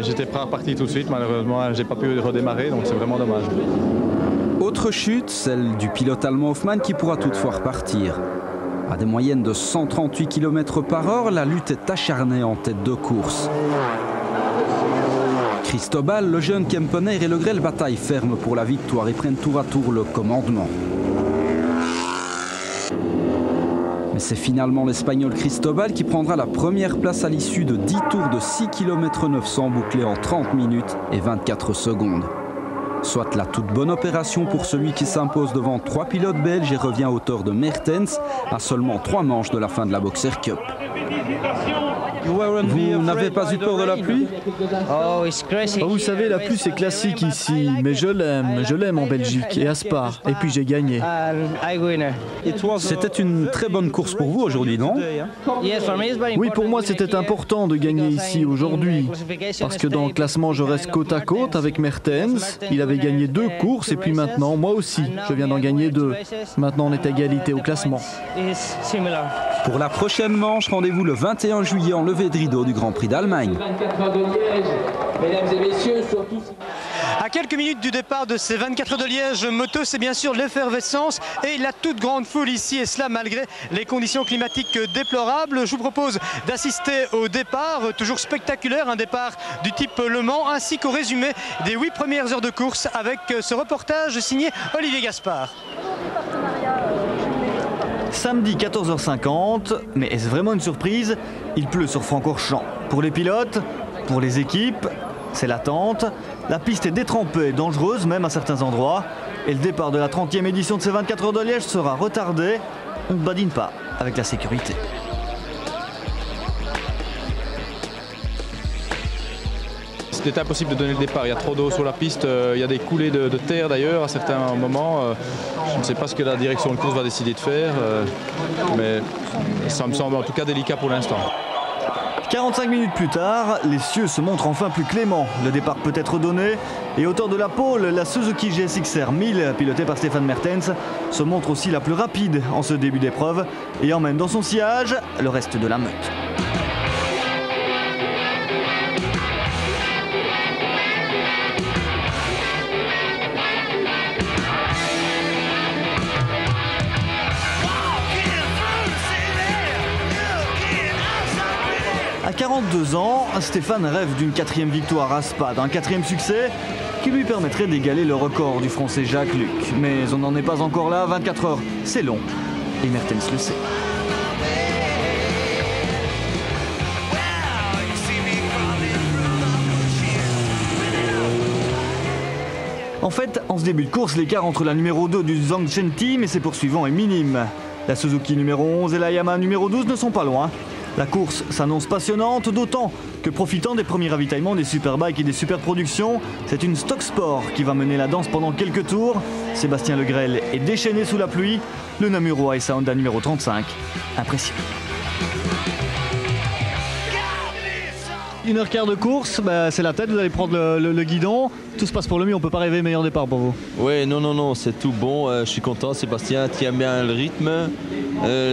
J'étais prêt à repartir tout de suite, malheureusement j'ai pas pu redémarrer, donc c'est vraiment dommage. Autre chute, celle du pilote allemand Hoffmann qui pourra toutefois repartir. À des moyennes de 138 km/h, la lutte est acharnée en tête de course. Cristobal, le jeune Kempener et Le Grel bataillent ferme pour la victoire et prennent tour à tour le commandement. Mais c'est finalement l'Espagnol Cristobal qui prendra la première place à l'issue de 10 tours de 6 km 900 bouclés en 30 minutes et 24 secondes. Soit la toute bonne opération pour celui qui s'impose devant 3 pilotes belges et revient à hauteur de Mertens à seulement 3 manches de la fin de la Boxer Cup. Vous n'avez pas eu peur de la pluie? Vous savez, la pluie c'est classique ici, mais je l'aime en Belgique et à Spa, et puis j'ai gagné. C'était une très bonne course pour vous aujourd'hui, non? Oui, pour moi c'était important de gagner ici aujourd'hui, parce que dans le classement je reste côte à côte avec Mertens, il avait gagné 2 courses et puis maintenant moi aussi, je viens d'en gagner 2. Maintenant on est à égalité au classement. Pour la prochaine manche, rendez-vous le 21 juillet en levée de rideau du Grand Prix d'Allemagne. À quelques minutes du départ de ces 24 heures de Liège moto, c'est bien sûr l'effervescence et la toute grande foule ici, et cela malgré les conditions climatiques déplorables. Je vous propose d'assister au départ, toujours spectaculaire, un départ du type Le Mans, ainsi qu'au résumé des 8 premières heures de course avec ce reportage signé Olivier Gaspard. Samedi 14h50, mais est-ce vraiment une surprise? Il pleut sur Francorchamps. Pour les pilotes, pour les équipes, c'est l'attente. La piste est détrempée, dangereuse même à certains endroits. Et le départ de la 30e édition de ces 24 heures de Liège sera retardé. On ne badine pas avec la sécurité. C'était impossible de donner le départ, il y a trop d'eau sur la piste, il y a des coulées de terre d'ailleurs à certains moments. Je ne sais pas ce que la direction de course va décider de faire, mais ça me semble en tout cas délicat pour l'instant. 45 minutes plus tard, les cieux se montrent enfin plus cléments. Le départ peut être donné et au hauteur de la pôle, la Suzuki GSX-R 1000, pilotée par Stéphane Mertens, se montre aussi la plus rapide en ce début d'épreuve et emmène dans son sillage le reste de la meute. À 42 ans, Stéphane rêve d'une 4e victoire à Spa, d'un 4e succès qui lui permettrait d'égaler le record du Français Jacques Luc. Mais on n'en est pas encore là, 24 heures, c'est long, et Mertens le sait. En fait, en ce début de course, l'écart entre la numéro 2 du Zhongchen Team et ses poursuivants est minime. La Suzuki numéro 11 et la Yamaha numéro 12 ne sont pas loin. La course s'annonce passionnante, d'autant que profitant des premiers ravitaillements des Superbikes et des Superproductions, c'est une Stock Sport qui va mener la danse pendant quelques tours. Sébastien Le Grel est déchaîné sous la pluie, le Namurois et sa Honda numéro 35 impressionnent. 1h15 de course, c'est la tête, vous allez prendre le guidon. Tout se passe pour le mieux, on ne peut pas rêver meilleur départ pour vous. Oui, non, c'est tout bon. Je suis content, Sébastien tient bien le rythme.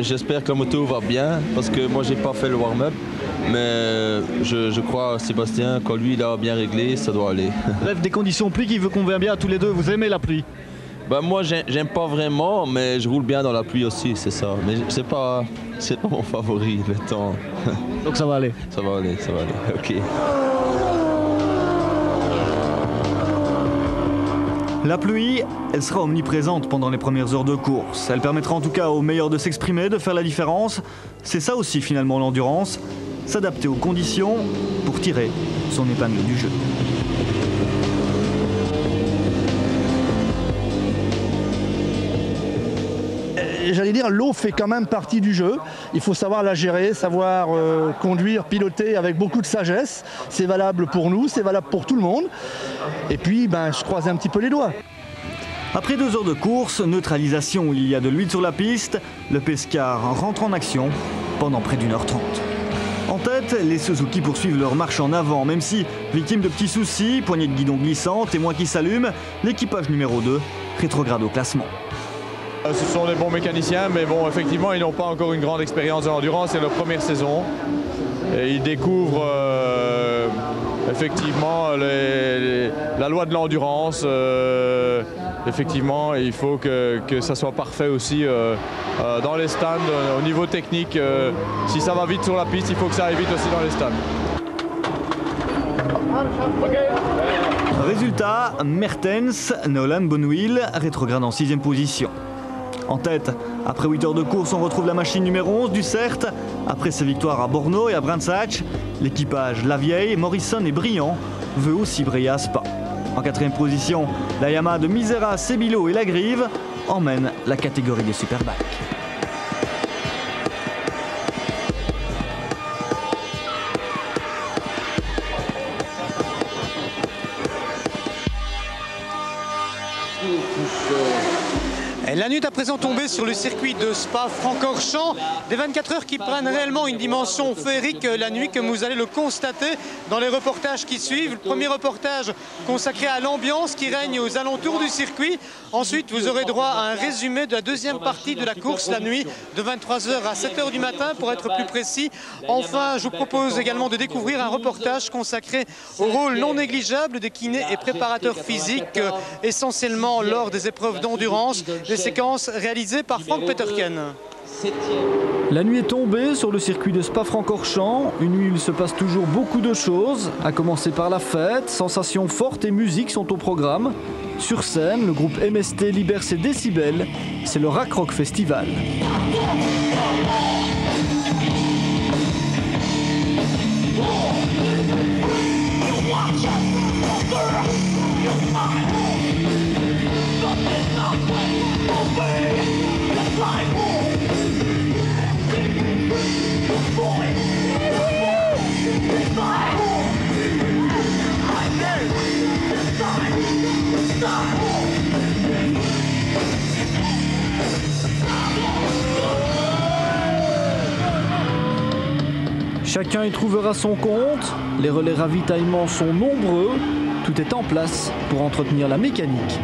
J'espère que la moto va bien, parce que moi j'ai pas fait le warm-up. Mais je crois Sébastien, quand lui il a bien réglé, ça doit aller. Bref, des conditions pluie qui vous convient bien à tous les deux, vous aimez la pluie? Moi j'aime pas vraiment, mais je roule bien dans la pluie aussi, c'est ça. Mais c'est pas mon favori, le temps. Donc ça va aller? Ça va aller, ok. La pluie, elle sera omniprésente pendant les premières heures de course. Elle permettra en tout cas aux meilleurs de s'exprimer, de faire la différence. C'est ça aussi finalement l'endurance, s'adapter aux conditions pour tirer son épingle du jeu. J'allais dire, l'eau fait quand même partie du jeu. Il faut savoir la gérer, savoir conduire, piloter avec beaucoup de sagesse. C'est valable pour nous, c'est valable pour tout le monde. Et puis, je croise un petit peu les doigts. Après 2 heures de course, neutralisation où il y a de l'huile sur la piste, le Pescar rentre en action pendant près d'1h30. En tête, les Suzuki poursuivent leur marche en avant, même si, victime de petits soucis, poignée de guidon glissante, témoin qui s'allume, l'équipage numéro 2 rétrograde au classement. Ce sont des bons mécaniciens, mais bon, effectivement, ils n'ont pas encore une grande expérience en endurance, c'est leur première saison. et ils découvrent effectivement la loi de l'endurance. Effectivement, il faut que ça soit parfait aussi dans les stands, au niveau technique. Si ça va vite sur la piste, il faut que ça aille vite aussi dans les stands. Résultat, Mertens, Nolan Bonwil rétrograde en 6e position. En tête, après 8 heures de course, on retrouve la machine numéro 11 du CERT. Après ses victoires à Borno et à Brands Hatch, l'équipage Lavieille, Morrison et Briand veut aussi briller à Spa. En 4e position, la Yamaha de Misera, Sebilo et Lagrive emmène la catégorie des Superbikes. La nuit est à présent tombée sur le circuit de Spa-Francorchamps. Des 24 heures qui prennent réellement une dimension féerique la nuit, comme vous allez le constater dans les reportages qui suivent. Le premier reportage consacré à l'ambiance qui règne aux alentours du circuit. Ensuite, vous aurez droit à un résumé de la deuxième partie de la course la nuit, de 23 h à 7 h du matin pour être plus précis. Enfin, je vous propose également de découvrir un reportage consacré au rôle non négligeable des kinés et préparateurs physiques, essentiellement lors des épreuves d'endurance. Des séquences réalisées par Frank Peterken. La nuit est tombée sur le circuit de Spa-Francorchamps, une nuit où il se passe toujours beaucoup de choses, à commencer par la fête, sensations fortes et musique sont au programme. Sur scène, le groupe MST libère ses décibels, c'est le Rack Rock Festival. Chacun y trouvera son compte, les relais ravitaillement sont nombreux, tout est en place pour entretenir la mécanique.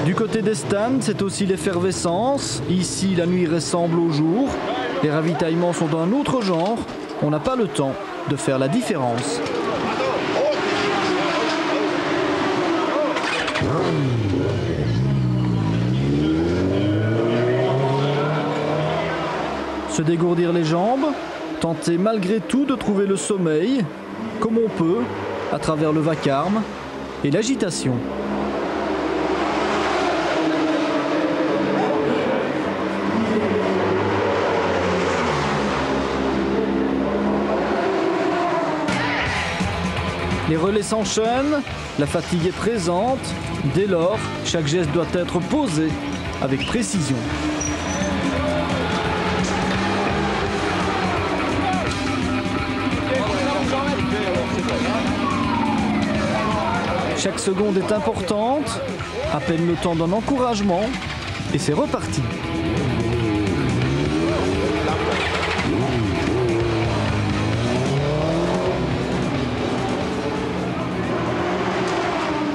Du côté des stands, c'est aussi l'effervescence. Ici, la nuit ressemble au jour. Les ravitaillements sont d'un autre genre. On n'a pas le temps de faire la différence. Se dégourdir les jambes, tenter malgré tout de trouver le sommeil, comme on peut, à travers le vacarme et l'agitation. Les relais s'enchaînent, la fatigue est présente, dès lors, chaque geste doit être posé avec précision. Chaque seconde est importante, à peine le temps d'un encouragement, et c'est reparti.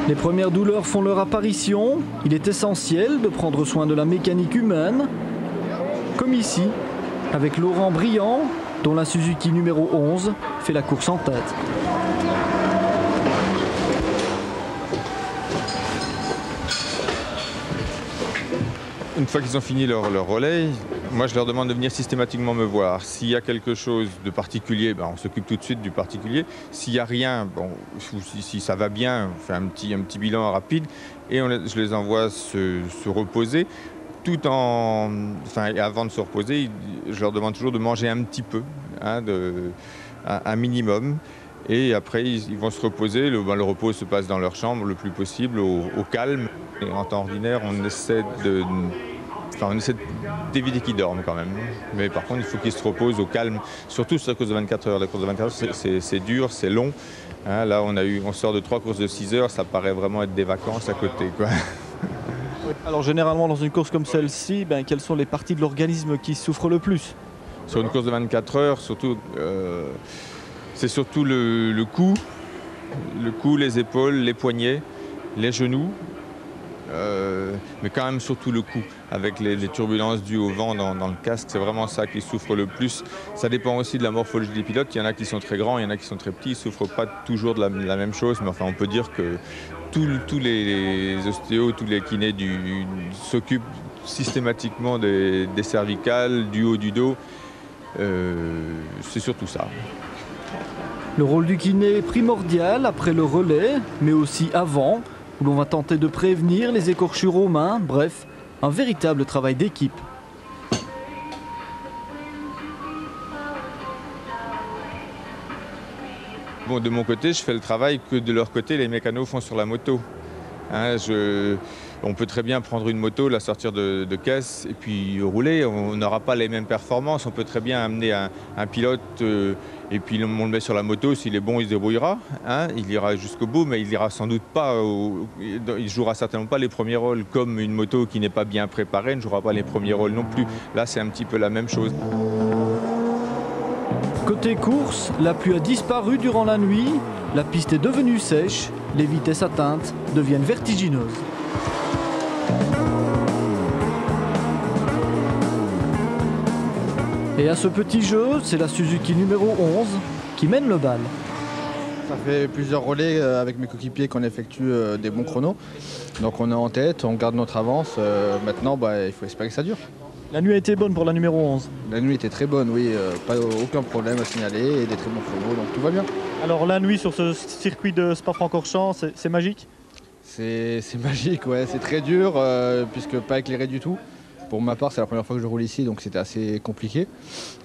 Les premières douleurs font leur apparition. Il est essentiel de prendre soin de la mécanique humaine, comme ici, avec Laurent Briand, dont la Suzuki numéro 11 fait la course en tête. Une fois qu'ils ont fini leur relais, moi je leur demande de venir systématiquement me voir. S'il y a quelque chose de particulier, on s'occupe tout de suite du particulier. S'il n'y a rien, si ça va bien, on fait un petit bilan rapide et je les envoie se reposer. Avant de se reposer, je leur demande toujours de manger un petit peu, un minimum. Et après, ils vont se reposer. Le repos se passe dans leur chambre le plus possible, au calme. Et en temps ordinaire, on essaie d'éviter qu'ils dorment quand même. Mais par contre, il faut qu'ils se reposent au calme, surtout sur la course de 24 heures. La course de 24 heures, c'est dur, c'est long. Là, on sort de 3 courses de 6 heures, ça paraît vraiment être des vacances à côté, quoi. Alors généralement, dans une course comme celle-ci, quelles sont les parties de l'organisme qui souffrent le plus? Sur une course de 24 heures, c'est surtout le cou, les épaules, les poignets, les genoux. mais quand même surtout le coup, avec les turbulences dues au vent dans le casque, c'est vraiment ça qui souffre le plus. Ça dépend aussi de la morphologie des pilotes, il y en a qui sont très grands, il y en a qui sont très petits, ils ne souffrent pas toujours de la même chose, mais enfin on peut dire que tous les ostéos, tous les kinés s'occupent systématiquement des cervicales, du haut du dos, c'est surtout ça. Le rôle du kiné est primordial après le relais, mais aussi avant, où l'on va tenter de prévenir les écorchures aux mains, bref, un véritable travail d'équipe. Bon, de mon côté, je fais le travail que de leur côté, les mécanos font sur la moto. Hein, on peut très bien prendre une moto, la sortir de caisse et puis rouler. On n'aura pas les mêmes performances. On peut très bien amener un pilote et puis on le met sur la moto. S'il est bon, il se débrouillera. Hein, il ira jusqu'au bout, mais il ira sans doute pas. Il jouera certainement pas les premiers rôles. Comme une moto qui n'est pas bien préparée ne jouera pas les premiers rôles non plus. Là, c'est un petit peu la même chose. Côté course, la pluie a disparu durant la nuit, la piste est devenue sèche, les vitesses atteintes deviennent vertigineuses. Et à ce petit jeu, c'est la Suzuki numéro 11 qui mène le bal. Ça fait plusieurs relais avec mes coéquipiers qu'on effectue des bons chronos. Donc on est en tête, on garde notre avance. Maintenant, il faut espérer que ça dure. La nuit a été bonne pour la numéro 11. La nuit était très bonne, oui. Aucun problème à signaler et des très bons chronos, donc tout va bien. Alors la nuit sur ce circuit de Spa-Francorchamps, c'est magique? C'est magique, ouais. C'est très dur puisque pas éclairé du tout. Pour ma part, c'est la première fois que je roule ici, donc c'était assez compliqué.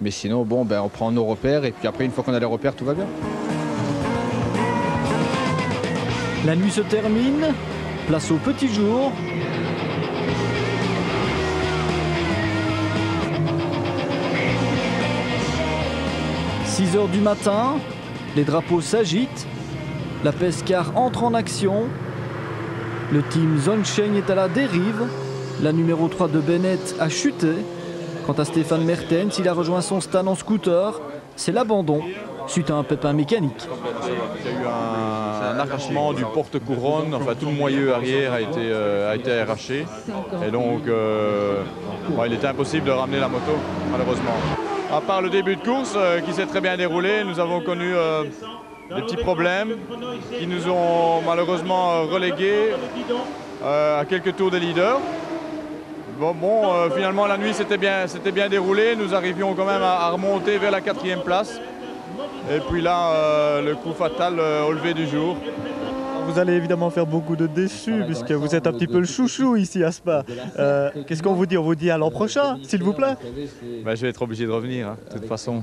Mais sinon, on prend nos repères et puis après, une fois qu'on a les repères, tout va bien. La nuit se termine, place au petit jour. « 6 h du matin, les drapeaux s'agitent, la Pescar entre en action, le team Zonsheng est à la dérive, la numéro 3 de Bennett a chuté. Quant à Stéphane Mertens, il a rejoint son stand en scooter, c'est l'abandon suite à un pépin mécanique. Il y a eu un arrachement du porte-couronne, enfin tout le moyeu arrière a été arraché et donc il était impossible de ramener la moto malheureusement. À part le début de course qui s'est très bien déroulé, nous avons connu des petits problèmes qui nous ont malheureusement relégués à quelques tours des leaders. Finalement la nuit s'était bien déroulée, nous arrivions quand même à remonter vers la 4e place. Et puis là, le coup fatal au lever du jour. Vous allez évidemment faire beaucoup de déçus puisque vous êtes un petit peu le chouchou ici à Spa. Qu'est-ce qu'on vous dit? On vous dit à l'an prochain, s'il vous plaît. Je vais être obligé de revenir, hein, de toute façon.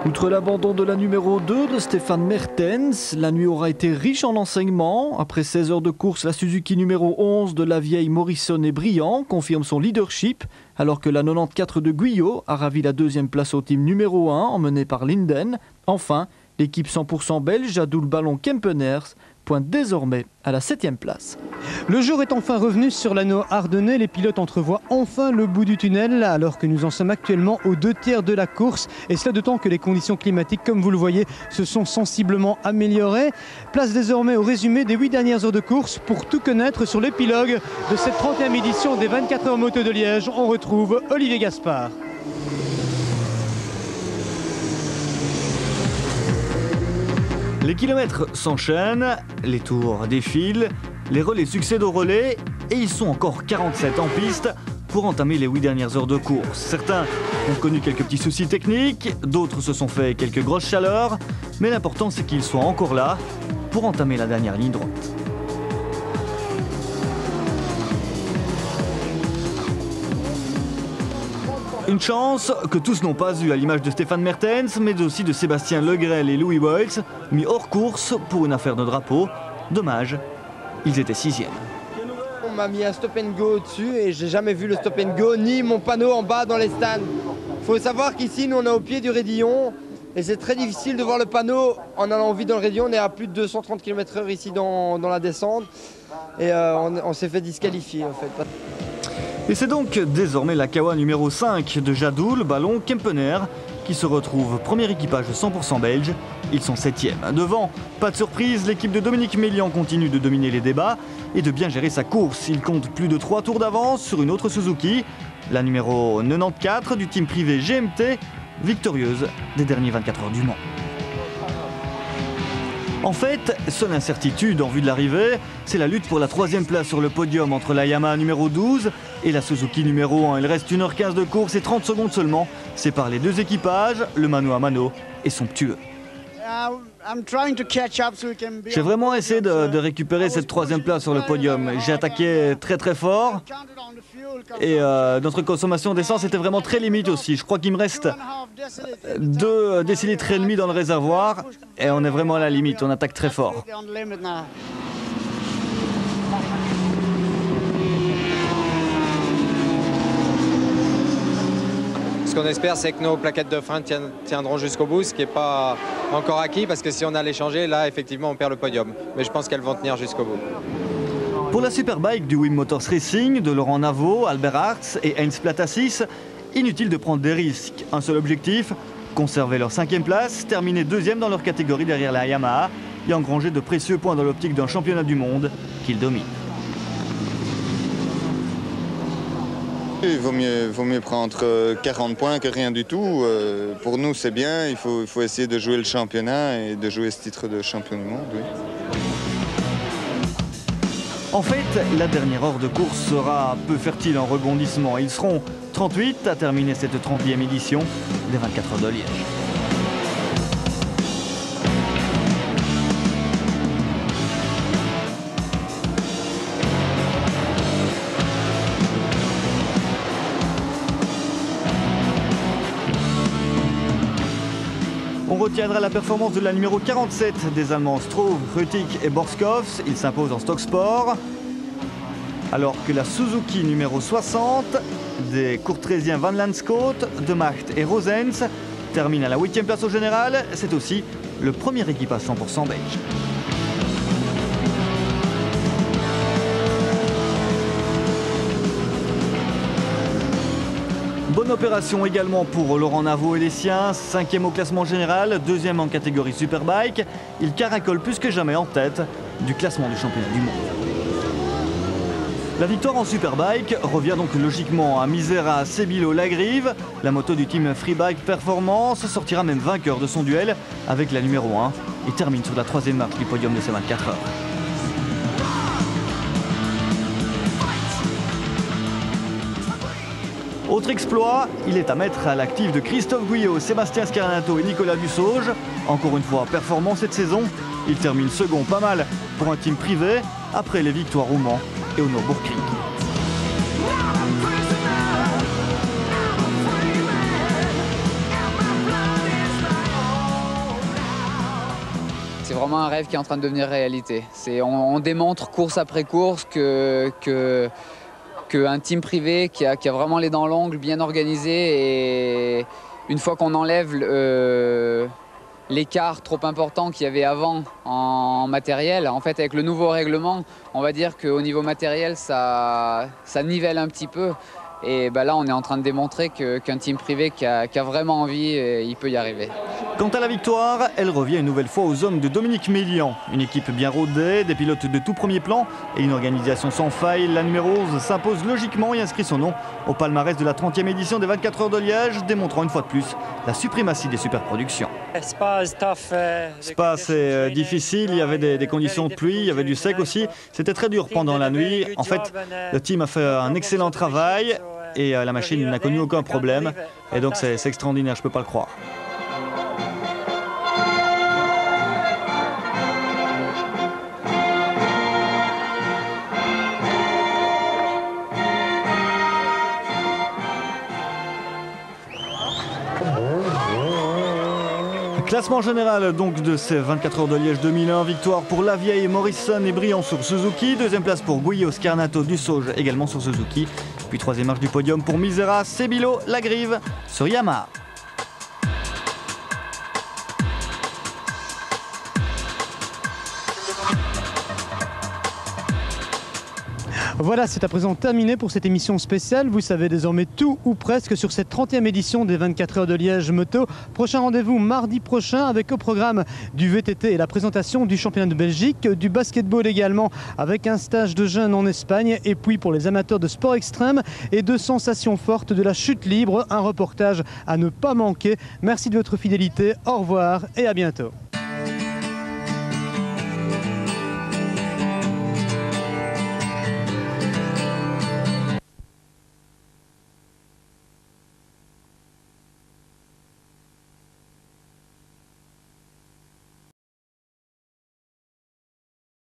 Outre l'abandon de la numéro 2 de Stéphane Mertens, la nuit aura été riche en enseignements. Après 16 heures de course, la Suzuki numéro 11 de la vieille Morrison et Briand confirme son leadership, alors que la 94 de Guyot a ravi la 2e place au team numéro 1, emmenée par Linden. Enfin, l'équipe 100% belge Jadoul Ballon-Kempeners pointe désormais à la 7e place. Le jour est enfin revenu sur l'anneau ardennais. Les pilotes entrevoient enfin le bout du tunnel alors que nous en sommes actuellement aux 2/3 de la course. Et cela d'autant que les conditions climatiques, comme vous le voyez, se sont sensiblement améliorées. Place désormais au résumé des 8 dernières heures de course. Pour tout connaître sur l'épilogue de cette 30e édition des 24 heures moto de Liège, on retrouve Olivier Gaspard. Les kilomètres s'enchaînent, les tours défilent, les relais succèdent aux relais et ils sont encore 47 en piste pour entamer les 8 dernières heures de course. Certains ont connu quelques petits soucis techniques, d'autres se sont fait quelques grosses chaleurs, mais l'important c'est qu'ils soient encore là pour entamer la dernière ligne droite. Une chance que tous n'ont pas eu à l'image de Stéphane Mertens, mais aussi de Sébastien Legrel et Louis Boyles, mis hors course pour une affaire de drapeau. Dommage, ils étaient 6e. On m'a mis un stop and go au-dessus et j'ai jamais vu le stop and go ni mon panneau en bas dans les stands. Il faut savoir qu'ici, nous on est au pied du raidillon et c'est très difficile de voir le panneau en allant vite dans le raidillon. On est à plus de 230 km/h ici dans la descente et on s'est fait disqualifier en fait. Et c'est donc désormais la Kawa numéro 5 de Jadoul Ballon-Kempener qui se retrouve premier équipage 100% belge. Ils sont 7e. Devant, pas de surprise, l'équipe de Dominique Mélian continue de dominer les débats et de bien gérer sa course. Il compte plus de 3 tours d'avance sur une autre Suzuki, la numéro 94 du team privé GMT, victorieuse des derniers 24 heures du Mans. En fait, seule incertitude en vue de l'arrivée, c'est la lutte pour la 3e place sur le podium entre la Yamaha numéro 12 et la Suzuki numéro 1. Il reste 1h15 de course et 30 secondes seulement séparent les deux équipages. Le mano à mano est somptueux. J'ai vraiment essayé de récupérer cette 3e place sur le podium. J'ai attaqué très fort et notre consommation d'essence était vraiment très limite aussi. Je crois qu'il me reste 2 décilitres et demi dans le réservoir et on est vraiment à la limite, on attaque très fort. Ce qu'on espère, c'est que nos plaquettes de frein tiendront jusqu'au bout, ce qui n'est pas encore acquis, parce que si on allait changer, là, effectivement, on perd le podium. Mais je pense qu'elles vont tenir jusqu'au bout. Pour la Superbike du Wim Motors Racing, de Laurent Navot, Albert Hartz et Heinz Platassis, inutile de prendre des risques. Un seul objectif, conserver leur 5e place, terminer 2e dans leur catégorie derrière la Yamaha et engranger de précieux points dans l'optique d'un championnat du monde qu'ils dominent. Il vaut mieux prendre 40 points que rien du tout. Pour nous, c'est bien. Il faut essayer de jouer le championnat et de jouer ce titre de champion du monde. Oui. En fait, la dernière heure de course sera peu fertile en rebondissements. Ils seront 38 à terminer cette 30e édition des 24 heures de Liège. On retiendra la performance de la numéro 47 des Allemands Stroh, Rötig et Borskopf. Ils s'imposent en stock sport. Alors que la Suzuki numéro 60 des Courtrésiens Van Lanscoot, De Macht et Rosens termine à la 8e place au général. C'est aussi le premier équipage 100% belge. Bonne opération également pour Laurent Navot et les siens, 5e au classement général, 2e en catégorie Superbike. Il caracole plus que jamais en tête du classement du championnat du monde. La victoire en Superbike revient donc logiquement à Misera Sebilo Lagrive. La moto du team Freebike Performance sortira même vainqueur de son duel avec la numéro 1 et termine sur la 3e marche du podium de ces 24 heures. Autre exploit, il est à mettre à l'actif de Christophe Guyot, Sébastien Scarnato et Nicolas Dussauge. Encore une fois, performant cette saison. Il termine second, pas mal pour un team privé, après les victoires au Mans et au Nürburgring. C'est vraiment un rêve qui est en train de devenir réalité. On démontre course après course qu'un team privé qui a vraiment les dents longues, bien organisé, et une fois qu'on enlève l'écart trop important qu'il y avait avant en matériel, en fait avec le nouveau règlement, on va dire qu'au niveau matériel ça nivelle un petit peu. Et là on est en train de démontrer qu'un team privé qui a vraiment envie, il peut y arriver. Quant à la victoire, elle revient une nouvelle fois aux hommes de Dominique Mélian. Une équipe bien rodée, des pilotes de tout premier plan et une organisation sans faille. La numéro 11 s'impose logiquement et inscrit son nom au palmarès de la 30e édition des 24 heures de Liège, démontrant une fois de plus la suprématie des superproductions. Spa, c'est difficile, il y avait des conditions de pluie, il y avait du sec aussi. C'était très dur pendant la nuit. En fait, le team a fait un excellent travail et la machine n'a connu aucun problème. Et donc c'est extraordinaire, je ne peux pas le croire. Classement général donc de ces 24 heures de Liège 2001, victoire pour Lavieille, Morrison et Briand sur Suzuki, 2e place pour Guyot, Scarnato, Dussauge également sur Suzuki, puis 3e marche du podium pour Misera, Sebilo, Lagrive sur Yamaha. Voilà, c'est à présent terminé pour cette émission spéciale. Vous savez désormais tout ou presque sur cette 30e édition des 24 heures de Liège Moto. Prochain rendez-vous mardi prochain avec au programme du VTT et la présentation du championnat de Belgique, du basketball également avec un stage de jeunes en Espagne et puis pour les amateurs de sport extrême et de sensations fortes de la chute libre, un reportage à ne pas manquer. Merci de votre fidélité, au revoir et à bientôt.